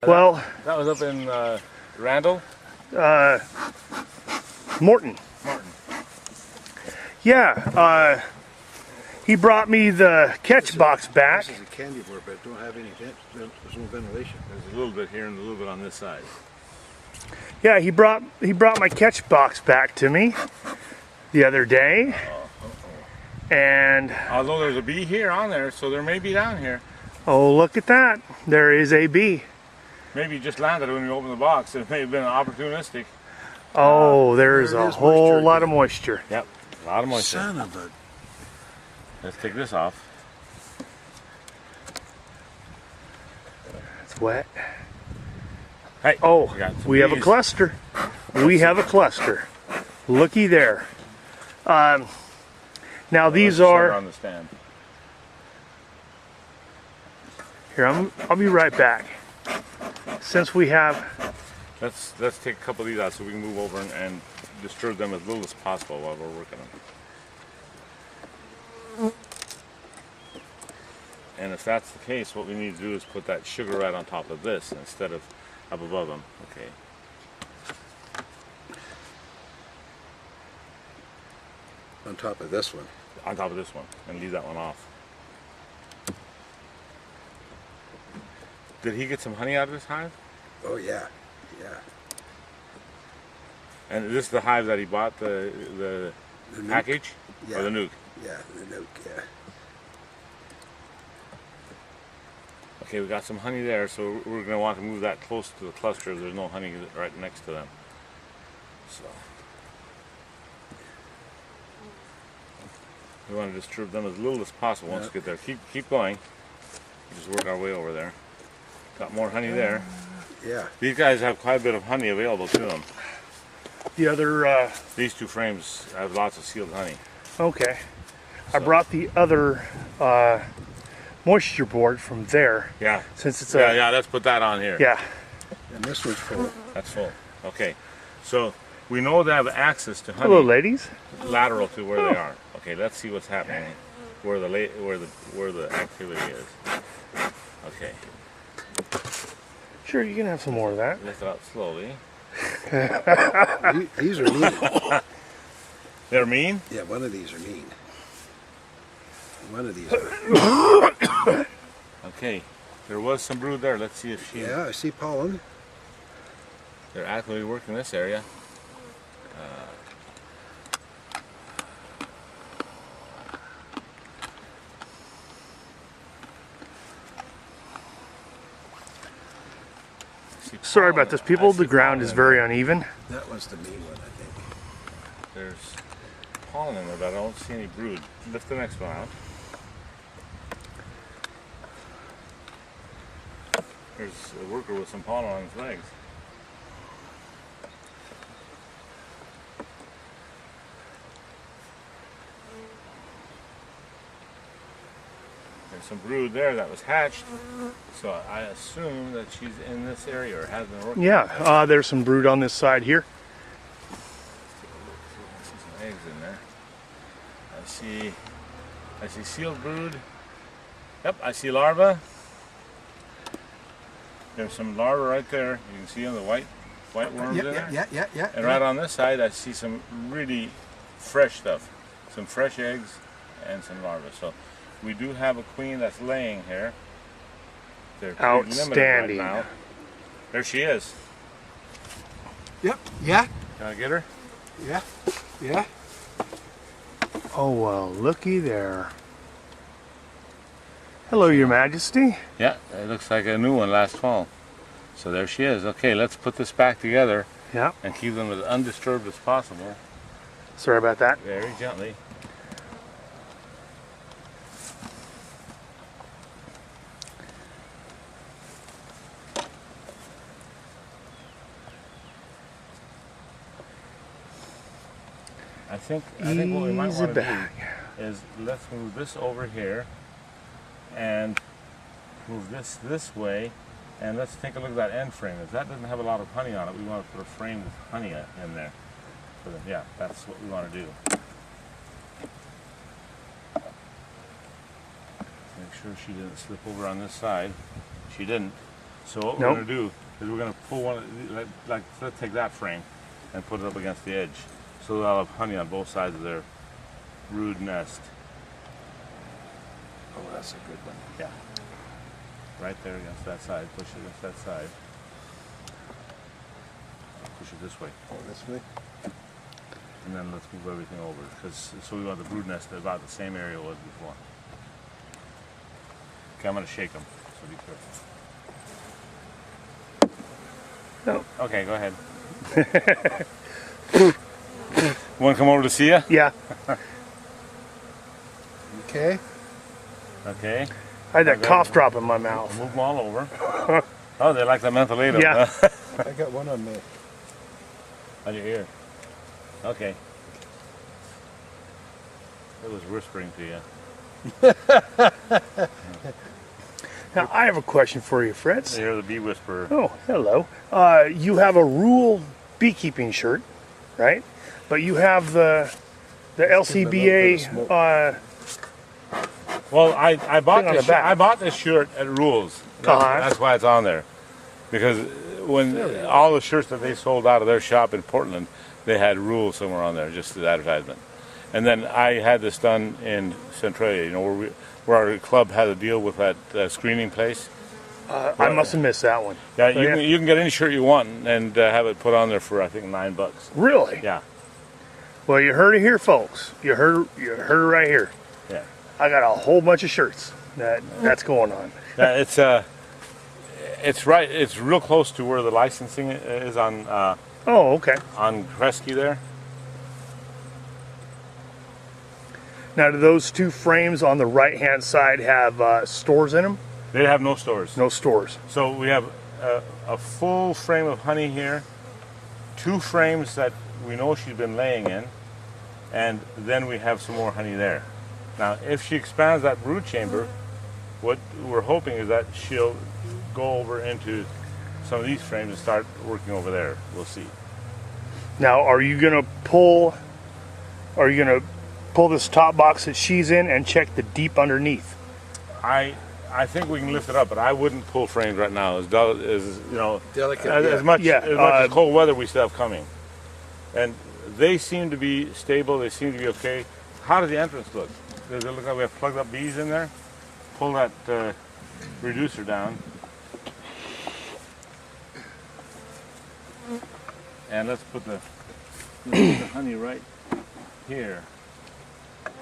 Well, that was up in Randall? Morton. Martin. Yeah, he brought me the catch box back. This is a candy bar, but it don't have any there's no ventilation. There's a little bit here and a little bit on this side. Yeah, he brought my catch box back to me the other day. And although there's a bee here on there, so there may be down here. oh, look at that. There is a bee. Maybe you just landed when you opened the box. It may have been opportunistic. Oh, there's there it a is, whole moisture lot of again. moisture. Yep, a lot of moisture. Son of a... Let's take this off. It's wet. Hey, Oh, got some we have a bees. cluster. We have a cluster. Looky there. Now these Let's set are her on the stand. here. I'll be right back. Since we have Let's take a couple of these out so we can move over and disturb them as little as possible while we're working them. And if that's the case, what we need to do is put that sugar right on top of this instead of up above them. Okay. On top of this one. On top of this one, and leave that one off. Did he get some honey out of this hive? Oh yeah, yeah. And this is the hive that he bought, the nuke? package? Yeah. Or the nuke? Yeah, the nuke, yeah. Okay, we got some honey there, so we're going to want to move that close to the cluster if there's no honey right next to them. So we want to disturb them as little as possible once we get there. Keep going. Just work our way over there. Got more honey there. Yeah. These guys have quite a bit of honey available to them. the other. These two frames have lots of sealed honey. Okay, I brought the other moisture board from there. Yeah. Since it's yeah, let's put that on here. yeah. And this one's full. That's full. Okay. So we know they have access to honey Hello, ladies. lateral to where they are. Okay, let's see what's happening where the activity is. Okay. Sure, you can have some more of that. Lift it out slowly. These are mean. They're mean? Yeah, one of these are mean. One of these are... Okay. There was some brood there. Let's see if she... Yeah, I see pollen. They're actively working this area. Sorry about this, people. The ground is very uneven. That was the mean one, I think. There's pollen in there, but I don't see any brood. Lift the next one out. There's a worker with some pollen on his legs. There's some brood there that was hatched, so I assume that she's in this area or has been working. Yeah, there's some brood on this side here. I see some eggs in there. I see sealed brood. Yep, I see larvae. There's some larvae right there. You can see on the white worms in there. Yeah. And right on this side, I see some really fresh stuff. Some fresh eggs and some larvae. So we do have a queen that's laying here. They're pretty limited Outstanding. right now. There she is. Yep, yeah, Can I get her? yeah. Oh, well, looky there. Hello, Your Majesty. Yeah, it looks like a new one last fall. So there she is. Okay, let's put this back together Yeah, and keep them as undisturbed as possible. sorry about that. Very gently. I think what we might Easy want to back. do is let's move this over here and move this way, and let's take a look at that end frame. If that doesn't have a lot of honey on it, we want to put a frame with honey in there. So then, yeah, that's what we want to do. Make sure she didn't slip over on this side. She didn't. So what Nope. we're going to do is we're going to pull one, let's take that frame and put it up against the edge. So they'll have honey on both sides of their brood nest. Oh, that's a good one. Yeah. Right there against that side. Push it against that side. Push it this way. Oh, this way? And then let's move everything over. So we want the brood nest about the same area it was before. Okay, I'm going to shake them. So be careful. No. Okay, go ahead. Want to come over to see you? Yeah. Okay. Okay. I had that cough drop in my mouth. Move them all over. Oh, they like the mentholatum. Yeah. Huh? I got one on me. On your ear. Okay. It was whispering to you. Now, I have a question for you, Fritz. You're the bee whisperer. Oh, hello. You have a rural beekeeping shirt, right? But you have the LCBA. Well, I bought Thing on this. the back. I bought this shirt at Rules. That's why it's on there, because when all the shirts that they sold out of their shop in Portland, they had Rules somewhere on there, just the advertisement. And then I had this done in Centralia, you know, where our club had a deal with that screening place. I must have missed that one. Yeah, Oh, you can get any shirt you want and have it put on there for I think $9. Really? Yeah, Well, you heard it here, folks. You heard it right here. yeah. I got a whole bunch of shirts that's going on. Yeah, it's right. It's real close to where the licensing is on Oh, okay. Kresge there. Now, do those two frames on the right-hand side have stores in them? They have no stores. No stores. So we have a full frame of honey here, 2 frames that we know she's been laying in, and then we have some more honey there. Now, if she expands that brood chamber, what we're hoping is that she'll go over into some of these frames and start working over there. We'll see. Now, are you gonna pull this top box that she's in and check the deep underneath? I think we can lift it up, but I wouldn't pull frames right now. As you know, Delicate, as much Yeah, as cold weather we still have coming, and they seem to be stable. They seem to be okay. How does the entrance look? Does it look like we have plugged up bees in there? Pull that reducer down, and let's put the honey right here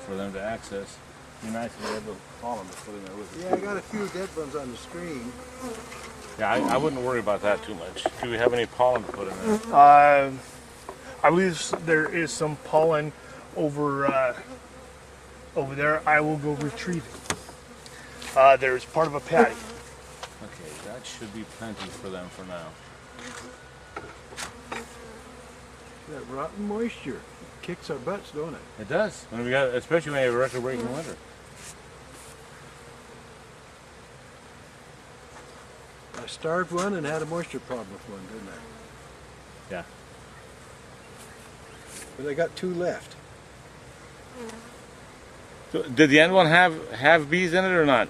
for them to access. Be nice if we had the pollen to put in there with it. Yeah, I got a few dead ones on the screen. Yeah, I wouldn't worry about that too much. Do we have any pollen to put in there? I believe there is some pollen over there. I will go retrieve it. There's part of a patty. Okay, that should be plenty for them for now. That rotten moisture kicks our butts, don't it? It does. When we got, especially when you have a record-breaking winter. I starved one and had a moisture problem with one, didn't I? Yeah. But I got 2 left. So, did the end one have bees in it or not?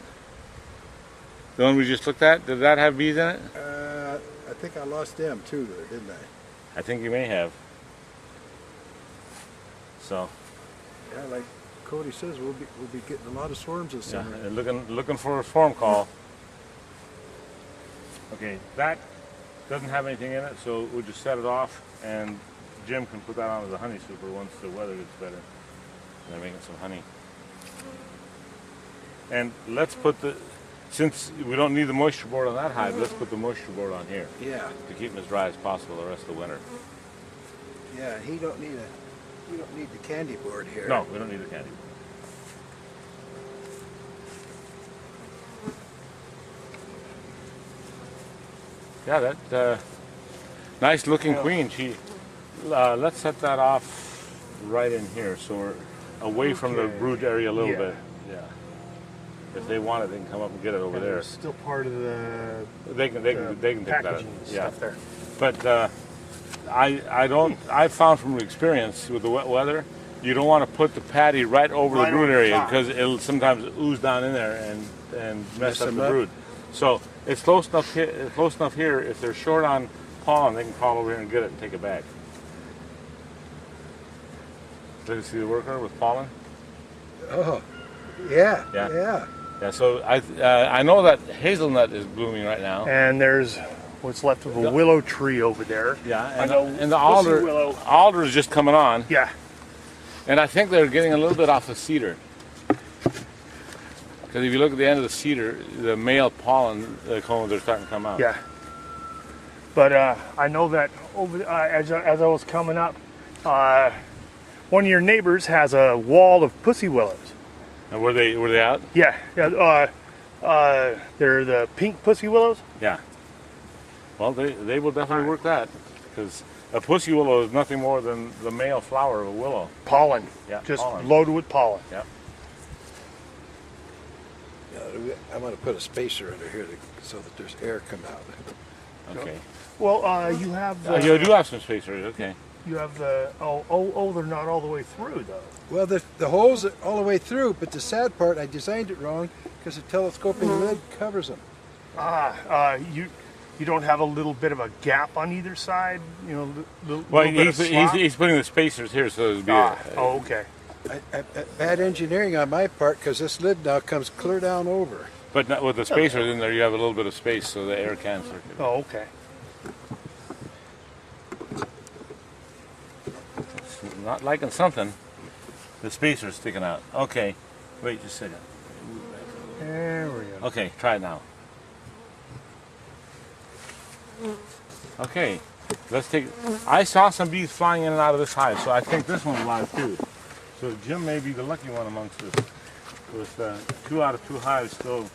The one we just looked at, did that have bees in it? I think I lost them too, didn't I? I think you may have. So, Yeah, like Cody says, we'll be getting a lot of swarms this yeah, summer. and looking for a swarm call. Okay, that doesn't have anything in it, so we'll just set it off, and Jim can put that on as a honey super once the weather gets better. And they're making some honey. And let's put since we don't need the moisture board on that hive, let's put the moisture board on here Yeah, to keep them as dry as possible the rest of the winter. yeah. We don't need the candy board here. No, we don't need the candy. Yeah, that nice looking queen. She let's set that off right in here so we're away from the brood area a little Yeah. bit. Yeah. If they want it, they can come up and get it over there. There's still part of the They can take that. packaging and stuff there. But I found from experience with the wet weather, you don't want to put the patty right over Right the brood over the area top. because it'll sometimes ooze down in there and mess up the brood. So It's close enough here. Close enough here. If they're short on pollen, they can crawl over here and get it and take it back. Did you see the worker with pollen? Oh, yeah, Yeah. yeah. Yeah. So I know that hazelnut is blooming right now. And there's what's left of a willow tree over there. Yeah, I and, know and the pussy alder willow. alder is just coming on, Yeah. and I think they're getting a little bit off the cedar. Because if you look at the end of the cedar, the male pollen cones are starting to come out. Yeah. But I know that over as I was coming up, one of your neighbors has a wall of pussy willows. And were they out? Yeah. Yeah. They're the pink pussy willows. Yeah. Well, they will definitely work that, because a pussy willow is nothing more than the male flower of a willow. Pollen. Yeah, Just pollen. loaded with pollen. Yeah. I'm going to put a spacer under here so that there's air come out. Okay. Well, you have You do have some spacers. Okay. you have the oh they're not all the way through though. Well, the holes are all the way through, but the sad part, I designed it wrong because the telescoping lid covers them. You don't have a little bit of a gap on either side, you know, Well, little bit of slop? he's putting the spacers here, so it'll be. Oh, okay. Bad engineering on my part because this lid now comes clear down over. But not, with the spacers in there, you have a little bit of space, so the air can circulate. Oh, okay. Not liking something. The spacer's sticking out. Okay. Wait just a second. There we go. Okay, try it now. Okay, let's take. I saw some bees flying in and out of this hive, so I think this one's live too. So Jim may be the lucky one amongst us, with 2 out of 2 hives still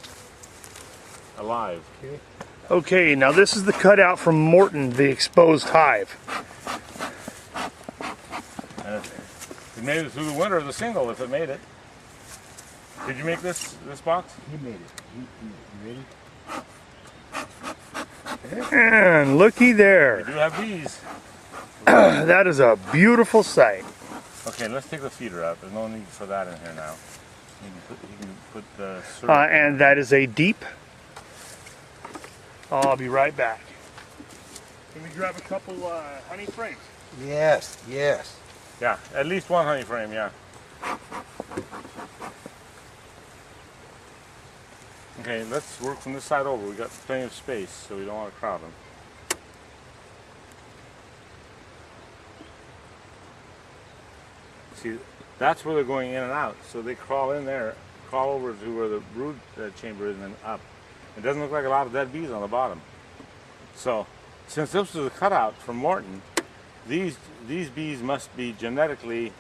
alive. Okay, now this is the cutout from Morton, the exposed hive. And it made it through the winter of the single, if it made it. Did you make this box? He made it. He made it. And looky We there. do have bees. That is a beautiful sight. Okay, let's take the feeder out. There's no need for that in here now. You can put the syrup. And that is a deep. I'll be right back. Let me grab a couple honey frames. Yes, yes. Yeah, at least 1 honey frame, yeah. Okay, let's work from this side over. We got plenty of space, so we don't want to crowd them. See, that's where they're going in and out. So they crawl in there, crawl over to where the brood chamber is, and then up. It doesn't look like a lot of dead bees on the bottom. So, since this was a cutout from Morton, these bees must be genetically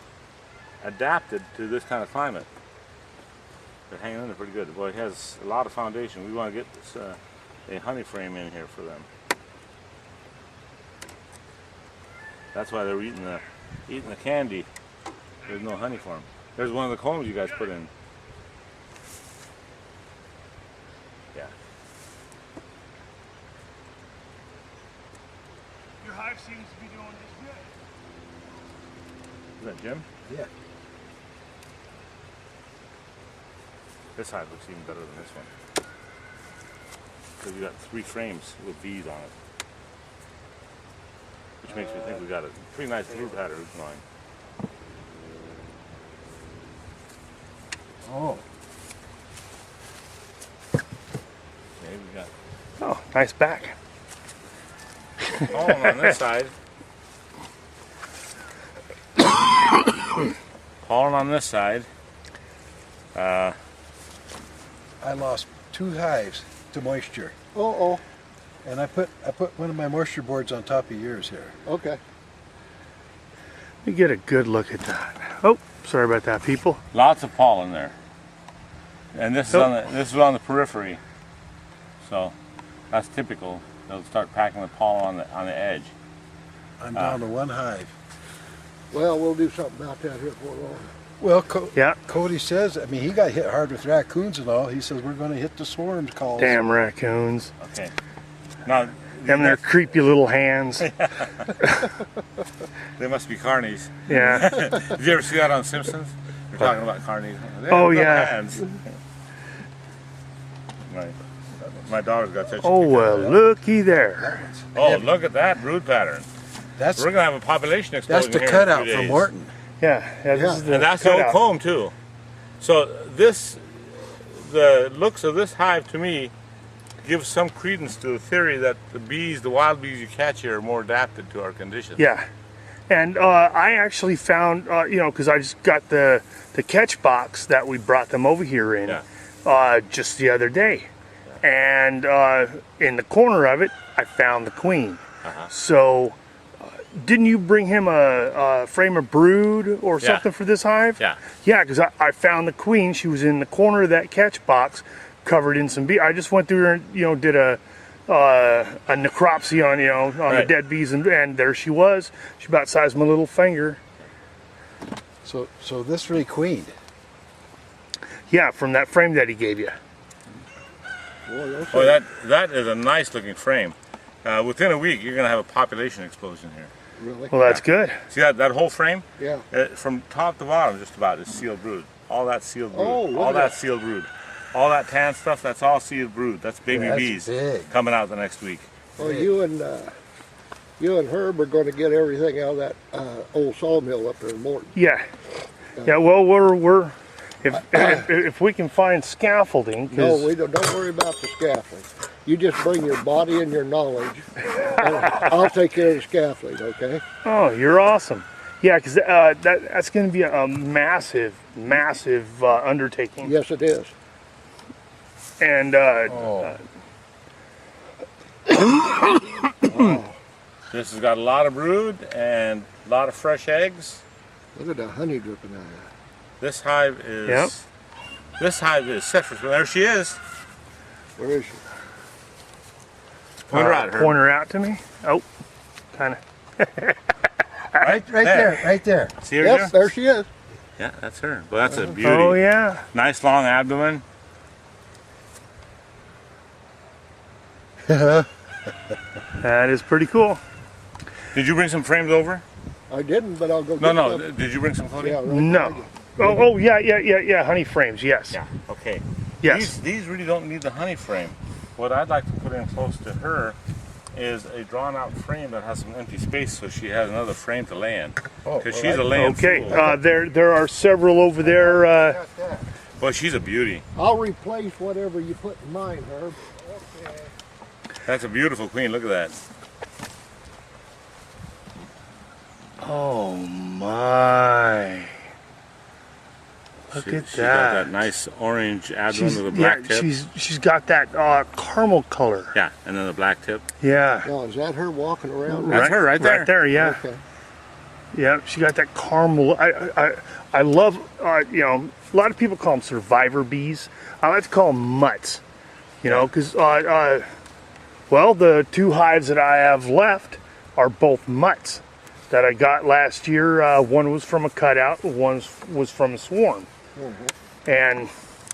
adapted to this kind of climate. They're hanging in there pretty good. Well, it has a lot of foundation. We want to get this, a honey frame in here for them. That's why they're eating the candy. There's no honey for them. There's one of the combs you guys put in. Yeah. Your hive seems to be doing this good. Is that Jim? Yeah. This hive looks even better than this one. Because we got 3 frames with bees on it. Which makes me think we got a pretty nice brood pattern going. Oh. Okay, we got Oh, nice back. pollen on this side. Pollen on this side. I lost 2 hives to moisture. Oh, And I put one of my moisture boards on top of yours here. okay. Let me get a good look at that. Oh, sorry about that, people. Lots of pollen there. And this is on the periphery. So that's typical. They'll start packing the pollen on the edge. I'm down to 1 hive. Well, we'll do something about that here for long. Well, Yeah. Cody says, I mean, he got hit hard with raccoons and all. He says, we're going to hit the swarms calls. Damn raccoons. Okay. Now Them their creepy little hands. they must be carnies. Yeah. Did you ever see that on Simpsons? They're talking about carnies. They Oh, have no yeah. hands. Right. My daughter's got such a Oh, picture well, of that. looky there. Oh, look at that brood pattern. That's We're going to have a population explosion the here in a cutout few from days. Morton. Yeah, this is the And that's the old cutout. comb too. So the looks of this hive to me gives some credence to the theory that the bees, the wild bees you catch here, are more adapted to our conditions. Yeah. And I actually found, because I just got the catch box that we brought them over here in just the other day. And in the corner of it, I found the queen. So, didn't you bring him a frame of brood or something for this hive? Yeah. Yeah, because I found the queen. She was in the corner of that catch box, covered in some bees. I just went through and did a necropsy on the dead bees, and there she was. She about the size of my little finger. So this requeened. Yeah, from that frame that he gave you. Oh, that is a nice looking frame. Within a week, you're going to have a population explosion here. Really? Well, that's good. See that whole frame? Yeah. From top to bottom, just about, is sealed brood. All that sealed brood. Oh, look all at that that. sealed brood. All that tan stuff, that's all sealed brood. That's baby That's bees big. coming out the next week. Well, you and Herb are going to get everything out of that old sawmill up there in Morton. Yeah. Yeah. Well, we're if we can find scaffolding. No, 'cause- we don't worry about the scaffolding. You just bring your body and your knowledge, and I'll take care of the scaffolding, okay? Oh, you're awesome. Yeah, because that's going to be a massive undertaking. Yes, it is. And This has got a lot of brood and a lot of fresh eggs. Look at the honey dripping out of that. This hive is Yep. this hive is set for. There she is. Where is she? Point her out, Herb. point her out to me. Oh, kind of. Right there, right there. See her Yes, there? there she is. Yeah, that's her. Well, that's a beauty. Oh yeah. Nice long abdomen. That is pretty cool. Did you bring some frames over? I didn't, but I'll go No, get no. some. Did you bring some, Cody? Yeah, right No. behind Oh yeah. Honey frames. Yes. Yeah. Okay. Yes. These really don't need the honey frame. What I'd like to put in close to her is a drawn-out frame that has some empty space, so she has another frame to lay in. Oh, Because well, she's a I- laying Okay. fool. There are several over there. Got that. Well, she's a beauty. I'll replace whatever you put in mine, Herb. That's a beautiful queen. Look at that. Oh my! Look at She's got that that. nice orange abdomen with a black tip. she's got that caramel color. Yeah, and then the black tip. Yeah. Now, is that her walking around? That's her right there. Right there. Yeah. Okay. Yeah. She got that caramel. I love. A lot of people call them survivor bees. I like to call them mutts. Because well, the two hives that I have left are both mutts that I got last year. One was from a cutout, one was from a swarm. And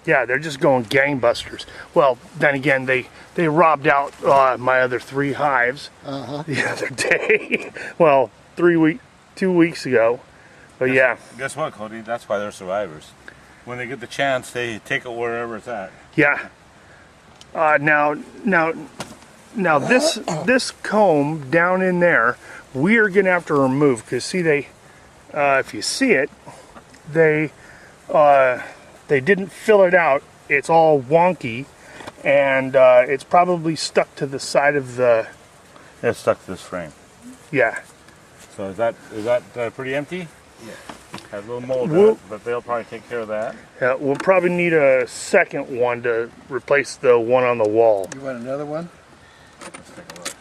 yeah, they're just going gangbusters. Well, then again, they robbed out my other three hives the other day. Well, 2 weeks ago. But yeah, Guess what, Cody? That's why they're survivors. When they get the chance, they take it wherever it's at. yeah. Now this comb down in there, we are gonna have to remove because see if you see it, they didn't fill it out. It's all wonky, and it's probably stuck to the side of the It's stuck to this frame. yeah. So is that pretty empty? Yeah. Has a little mold Well- on it, but they'll probably take care of that. Yeah, we'll probably need a second one to replace the one on the wall. You want another one? Let's take a look.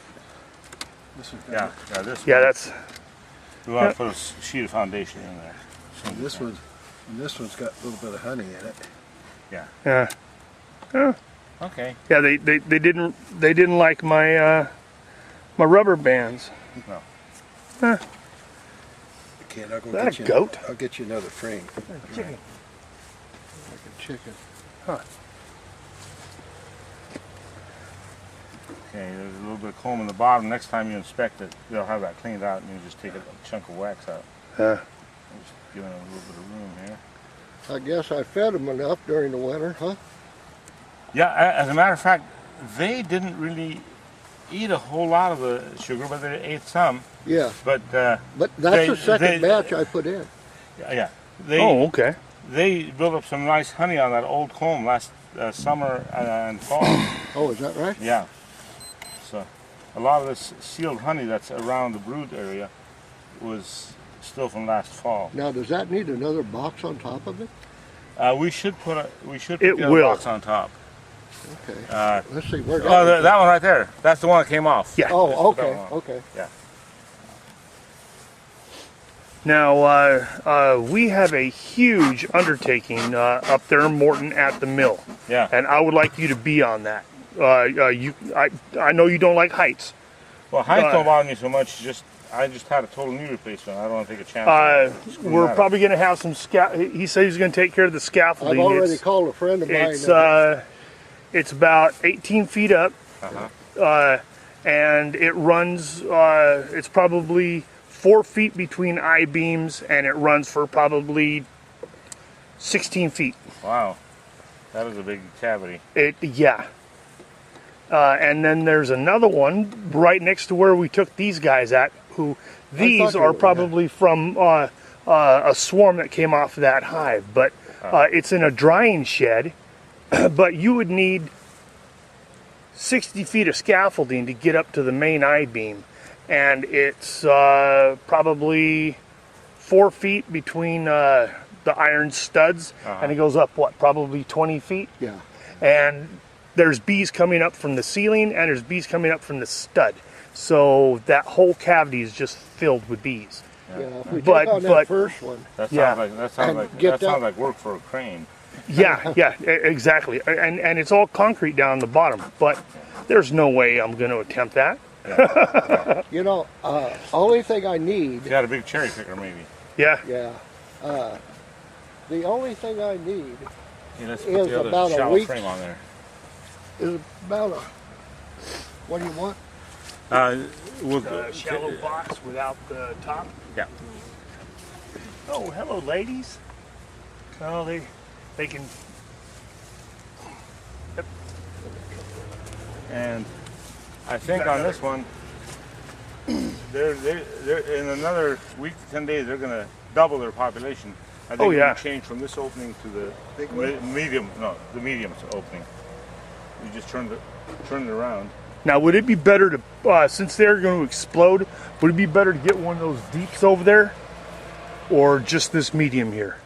This one. Yeah, this Yeah, one. that's We want to put a sheet of foundation in there. This one's got a little bit of honey in it. yeah. Okay. Yeah, they didn't like my my rubber bands. No. Okay, I'll go Is that get a you. goat? I'll get you another frame. Chicken. Like a chicken. Okay, there's a little bit of comb in the bottom. Next time you inspect it, they'll have that cleaned out and you just take a chunk of wax out. Yeah. Just giving it a little bit of room here. I guess I fed them enough during the winter, huh? Yeah, as a matter of fact, they didn't really eat a whole lot of the sugar, but they ate some. Yeah, But but that's They- the second they- batch I put in. yeah, they Oh, okay. they built up some nice honey on that old comb last summer and fall. Oh, is that right? Yeah. So a lot of this sealed honey that's around the brood area was still from last fall. Now, does that need another box on top of it? We should put It the other will. box on top. Okay. Let's see. Where Oh, that one right there. That's the one that came off. Yeah. Oh, okay. That one. Okay. Yeah. Now, we have a huge undertaking up there in Morton at the mill, Yeah. and I would like you to be on that. I know you don't like heights. Well, height Uh, don't bother me so much. I just had a total knee replacement. I don't want to take a chance. of screwing We're that up. probably going to have some he said he's going to take care of the scaffolding. I've already It's- called a friend of mine. It's about 18 feet up, and it runs. It's probably 4 feet between I-beams, and it runs for probably 16 feet. Wow, that is a big cavity. Yeah. And then there's another one right next to where we took these guys at. These they are were, probably from a swarm that came off of that hive, but it's in a drying shed. But you would need 60 feet of scaffolding to get up to the main I-beam, and it's probably 4 feet between the iron studs, and it goes up probably 20 feet. Yeah. And there's bees coming up from the ceiling, and there's bees coming up from the stud. So that whole cavity is just filled with bees. Yeah. If we But- check on that but- first one, That sounds Yeah. like that sounds And like get that that- sounds like work for a crane. Yeah, exactly. And it's all concrete down the bottom, but there's no way I'm going to attempt that. you know, only thing I need. If you had a big cherry picker, maybe. Yeah. Yeah. The only thing I need Yeah, let's Is put the about other a shallow week. frame on there. is about a. What do you want? Shallow box without the top. Yeah. Oh, hello, ladies. Oh, they can. Yep. And I think on this one, they're in another week to 10 days, they're going to double their population. I think Oh, they're yeah. gonna change from this opening to the medium opening. You just turn it around. Now, would it be better to, since they're going to explode, would it be better to get one of those deeps over there, or just this medium here?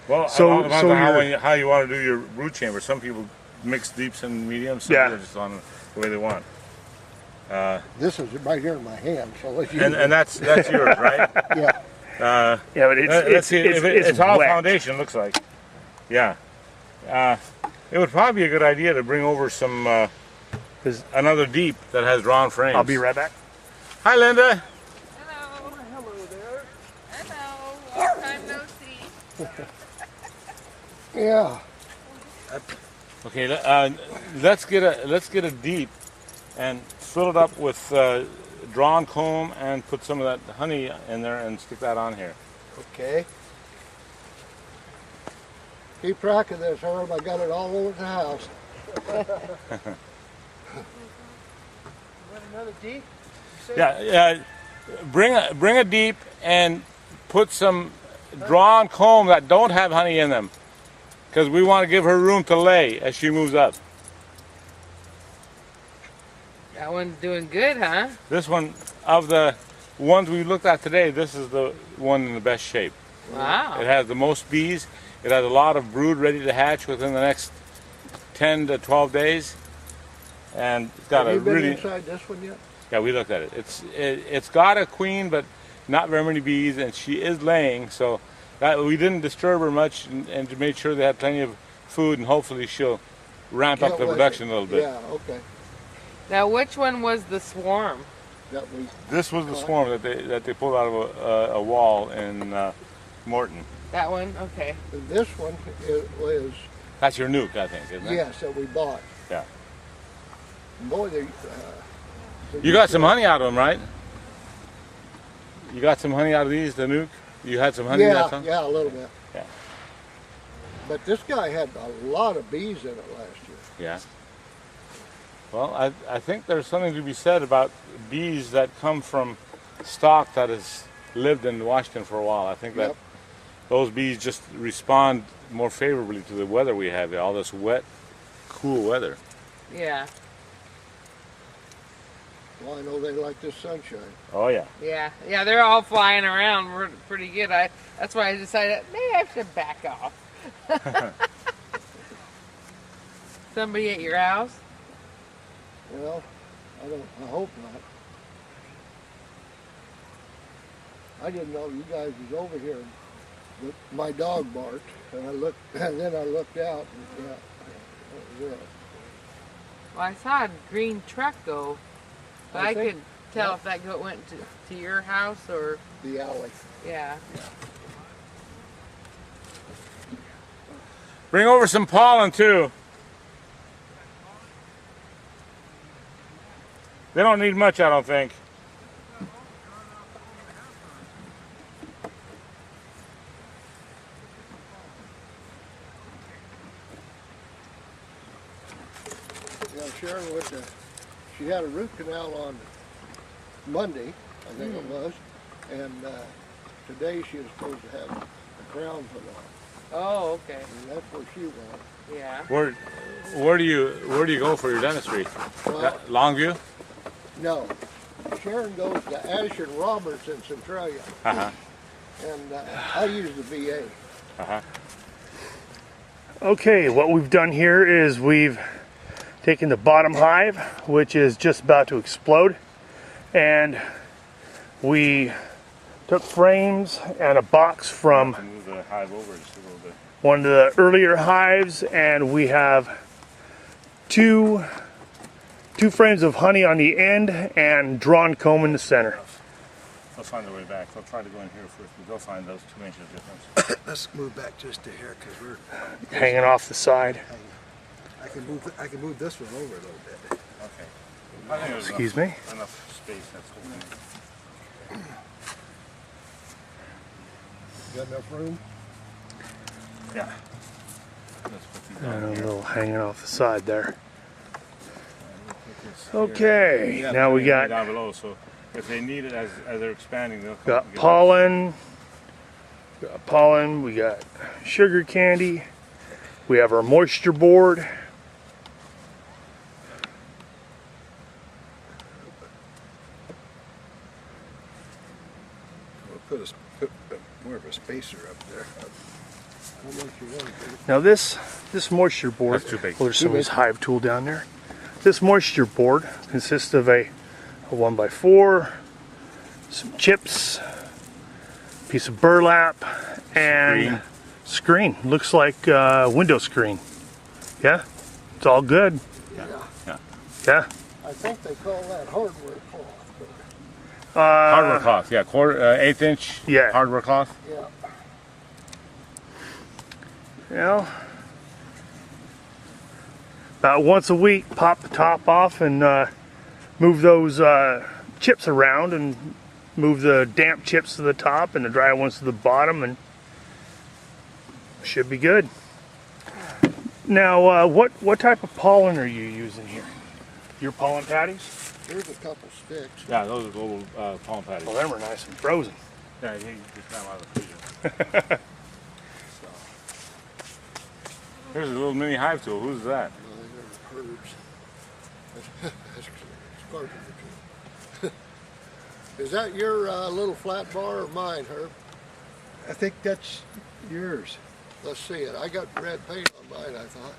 Well, So- it depends so on you're- how you want to do your brood chamber. Some people mix deeps and mediums. Some Yeah. people just on the way they want. This is right here in my hand, so let's use And that's yours, right? Yeah. Yeah, but Let's see. It's all wet. foundation. Looks like. Yeah. It would probably be a good idea to bring over some 'Cause another deep that has drawn frames. I'll be right back. Hi, Linda. Hello. Hello there. Hello. Long time no see. Yeah. Okay. Let's get a deep, and fill it up with drawn comb, and put some of that honey in there, and stick that on here. Okay. Keep track of this, Herb. I got it all over the house. Want another deep? Yeah. Bring a deep and put some drawn comb that don't have honey in them, because we want to give her room to lay as she moves up. That one's doing good, huh? This one, of the ones we looked at today, this is the one in the best shape. Wow. It has the most bees. It has a lot of brood ready to hatch within the next 10 to 12 days. And it's got Have a you been really... inside this one yet? Yeah, we looked at it. It's got a queen, but not very many bees, and she is laying, so that we didn't disturb her much, and made sure they had plenty of food, and hopefully she'll ramp up Can't the wait. production a little bit. Yeah, okay. Now, which one was the swarm? That we, This was the swarm that they pulled out of a wall in Morton. That one? Okay. this one was, That's your nuke, I think, isn't it? yes, that we bought. Yeah. Boy, they. You got some honey out of them, right? You got some honey out of these, the nuke? You had some honey in that Yeah, song? yeah, a little bit. Yeah. But this guy had a lot of bees in it last year. Yeah. Well, I think there's something to be said about bees that come from stock that has lived in Washington for a while. I think that Yep. those bees just respond more favorably to the weather we have here, all this wet, cool weather. Yeah. Well, I know they like this sunshine. Oh yeah. Yeah. Yeah, they're all flying around pretty good. That's why I decided maybe I should back off. Somebody at your house? Well, I hope not. I didn't know you guys was over here. But my dog barked, and then I looked out, and yeah, that was it. Well, I saw a green truck go, but I I think- could tell if that goat went to your house or The alley. yeah. Bring over some pollen too. They don't need much, I don't think. Yeah, Sharon went to, she had a root canal on Monday, I think it was, and today she was supposed to have a crown put on, Oh, okay. and that's where she went. Yeah. Where do you go for your dentistry? Well, Longview? no, Sharon goes to Ash and Roberts in Centralia, Uh-huh. and I use the VA. Uh-huh. Okay, what we've done here is we've taken the bottom hive, which is just about to explode, and we took frames and a box from Move the hive over just a little bit. one of the earlier hives, and we have two frames of honey on the end and drawn comb in the center. They'll find their way back. They'll try to go in here first, but they'll find those 2 inches difference. Let's move back just to here because we're. Hanging off the side. I can move this one over a little bit. Okay. I think there's Excuse me. enough space that's holding it. Got enough room? Yeah. Let's put these And a down here. little hanging off the side there. We'll put this here. Okay, Yeah, now we they're got down below, so if they need it as they're expanding, they'll come got and get pollen. Got pollen. We got sugar candy. We have our moisture board. We'll put more of a spacer up there. How much you want to do? Now this moisture board. That's too big. Well, there's some of this hive tool down there. This moisture board consists of a 1x4, some chips, piece of burlap, and screen. Looks like window screen. Yeah, it's all good. Yeah. Yeah. I think they call that hardware cloth. hardware cloth, yeah, eighth inch Yeah. hardware cloth. Yeah. You know, about once a week, pop the top off and move those chips around and move the damp chips to the top and the dry ones to the bottom, and should be good. Now, what type of pollen are you using here? Your pollen patties? Here's a couple sticks. Yeah, those are global palm patties. Well, them are nice and frozen. Yeah, you just got them out of the freezer. Here's a little mini hive tool. Who's that? They're herbs. That's scarf number 2. Is that your little flat bar or mine, Herb? I think that's yours. Let's see it. I got red paint on mine, I thought.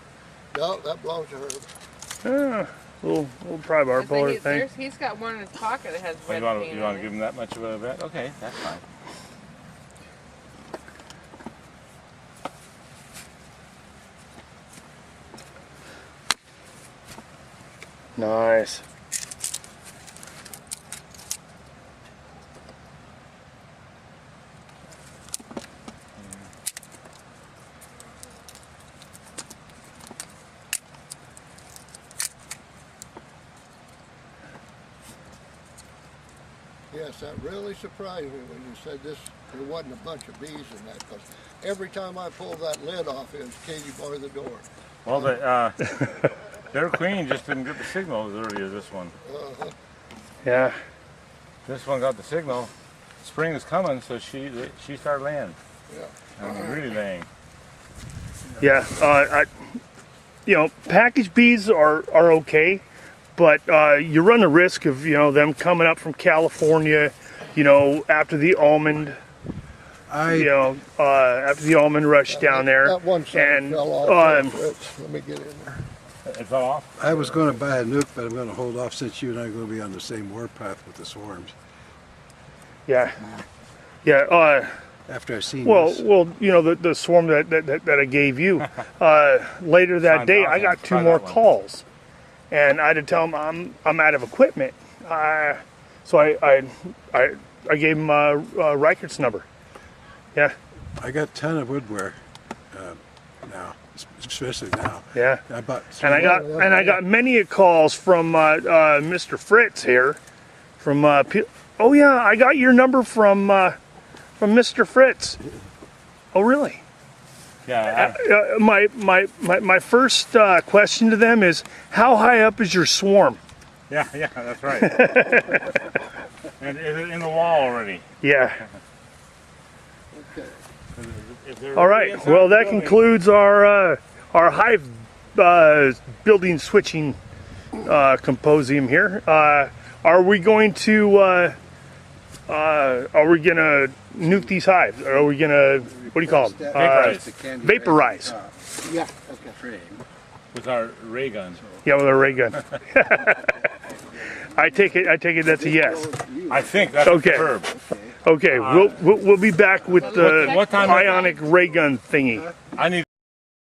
No, that belongs to Herb. Little pry bar puller thing. He's got one in his pocket that has Oh, red you want paint to on give it. him that much of a bet? Okay, that's fine. Nice. Yes, that really surprised me when you said this. There wasn't a bunch of bees in that, because every time I pulled that lid off, it was Katie bar the door. Well, Their queen just didn't get the signal as early as this one. Yeah. This one got the signal. Spring is coming, so she started laying. Yeah. And really laying. Yeah. You know, package bees are okay, but you run the risk of, you know, them coming up from California, you know, after the almond. You know, after the almond rush down there. That one side and fell off. Let me get in there. It fell off? I was going to buy a nuke, but I'm going to hold off since you and I are going to be on the same warpath with the swarms. yeah. Yeah. After I've seen Well, this. you know, the swarm that I gave you, later that day, I got 2 more calls, and I had to tell them I'm out of equipment. So I gave him Reichert's number. Yeah. I got a ton of woodware now, especially now. Yeah. I bought And I got many calls from Mr. Fritz here, from oh yeah, I got your number from Mr. Fritz. Oh really? Yeah. My first question to them is, how high up is your swarm? Yeah, that's right. And is it in the wall already? Yeah. Okay. All right. Well, that concludes our hive building switching composium here. Are we going to nuke these hives? Or are we gonna, what do you call them? Vaporize. Yeah, okay. Frame. With our ray gun. Yeah, with a ray gun. I take it that's a yes. I think that's Okay. the verb. Okay, we'll be back with the what time- ionic ray gun thingy. I need